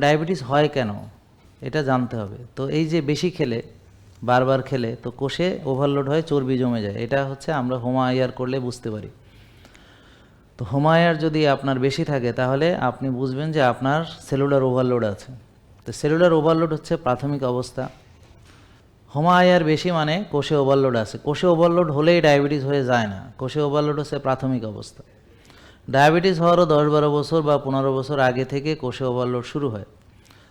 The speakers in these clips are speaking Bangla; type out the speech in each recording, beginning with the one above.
ডায়াবেটিস হয় কেন এটা জানতে হবে। তো এই যে বেশি খেলে, বারবার খেলে তো কোষে ওভারলোড হয়, চর্বি জমে যায়। এটা হচ্ছে আমরা হোমায়ার করলে বুঝতে পারি। তো হোমায়ার যদি আপনার বেশি থাকে তাহলে আপনি বুঝবেন যে আপনার সেলুলার ওভারলোড আছে। তো সেলুলার ওভারলোড হচ্ছে প্রাথমিক অবস্থা। হোমায়ার বেশি মানে কোষে ওভারলোড আছে। কোষে ওভারলোড হলেই ডায়াবেটিস হয়ে যায় না, কোষে ওভারলোড হচ্ছে প্রাথমিক অবস্থা। ডায়াবেটিস হওয়ারও 10-12 বছর বা 15 বছর আগে থেকে কোষে ওভারলোড শুরু হয়।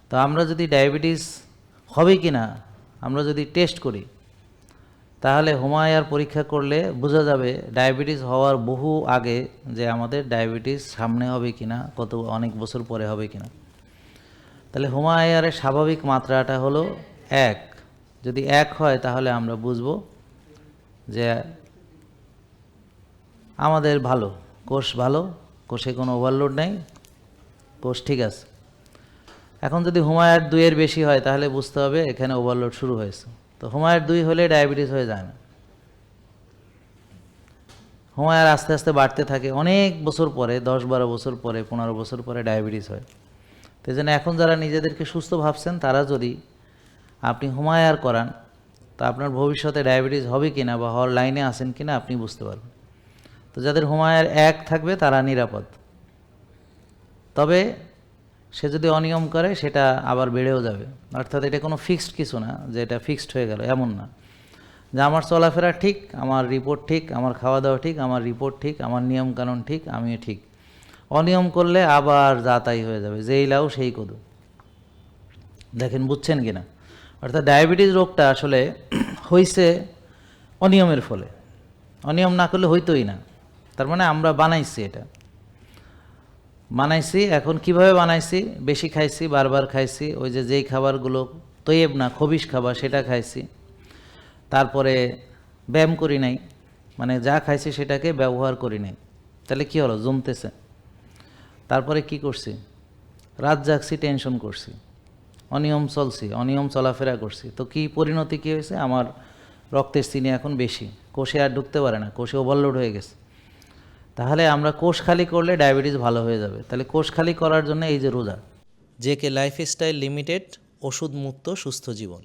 তো আমরা যদি ডায়াবেটিস হবে কি না আমরা যদি টেস্ট করি, তাহলে হোমায়ার পরীক্ষা করলে বোঝা যাবে ডায়াবেটিস হওয়ার বহু আগে যে আমাদের ডায়াবেটিস সামনে হবে কি না, অনেক বছর পরে হবে কি না। তাহলে হোমায়ারের স্বাভাবিক মাত্রাটা হলো 1। যদি 1 হয় তাহলে আমরা বুঝবো যে আমাদের ভালো, কোষ ভালো, কোষে কোনো ওভারলোড নেই, কোষ ঠিক আছে। এখন যদি হোমায়ার 2-এর বেশি হয় তাহলে বুঝতে হবে এখানে ওভারলোড শুরু হয়েছে। তো হোমায়ার 2 হলে ডায়াবেটিস হয়ে যায় না। হোমায়ার আস্তে আস্তে বাড়তে থাকে, অনেক বছর পরে 10-12 বছর পরে 15 বছর পরে ডায়াবেটিস হয়। তো এই জন্য এখন যারা নিজেদেরকে সুস্থ ভাবছেন তারা যদি আপনি হোমায়ার করান তো আপনার ভবিষ্যতে ডায়াবেটিস হবে কিনা বা হওয়ার লাইনে আসেন কিনা আপনি বুঝতে পারবেন। তো যাদের হোমায়ার 1 থাকবে তারা নিরাপদ। তবে সে যদি অনিয়ম করে সেটা আবার বেড়েও যাবে। অর্থাৎ এটা কোনো ফিক্সড কিছু না যে এটা ফিক্সড হয়ে গেল, এমন না যে আমার চলাফেরা ঠিক, আমার রিপোর্ট ঠিক, আমার খাওয়া দাওয়া ঠিক, আমার রিপোর্ট ঠিক, আমার নিয়মকানুন ঠিক, আমিও ঠিক। অনিয়ম করলে আবার যা তাই হয়ে যাবে, যেই লাউ সেই কদু। দেখেন বুঝছেন কি না? অর্থাৎ ডায়াবেটিস রোগটা আসলে হইছে অনিয়মের ফলে। অনিয়ম না করলে হইতোই না। তার মানে আমরা বানাইছি, এটা বানাইছি। এখন কিভাবে বানাইছি? বেশি খাইছি, বারবার খাইছি, ওই যে যেই খাবারগুলো তৈয়ব না, খবিশ খাবার সেটা খাইছি। তারপরে ব্যায়াম করি নাই, মানে যা খাইছি সেটাকে ব্যবহার করি নাই। তাহলে কি হলো? জমতেছে। তারপরে কি করছি? রাত জাগছি, টেনশন করছি, অনিয়ম চলছি, অনিয়ম চলাফেরা করছি। তো কি পরিণতি কী হয়েছে? আমার রক্তের চিনি এখন বেশি, কোষে আর ঢুকতে পারে না, কোষে ওভারলোড হয়ে গেছে। তাহলে আমরা কোষ খালি করলে ডায়াবেটিস ভালো হয়ে যাবে। তাহলে কোষ খালি করার জন্য এই যে রোজা। জেকে লাইফস্টাইল লিমিটেড, ওষুধ মুক্ত সুস্থ জীবন।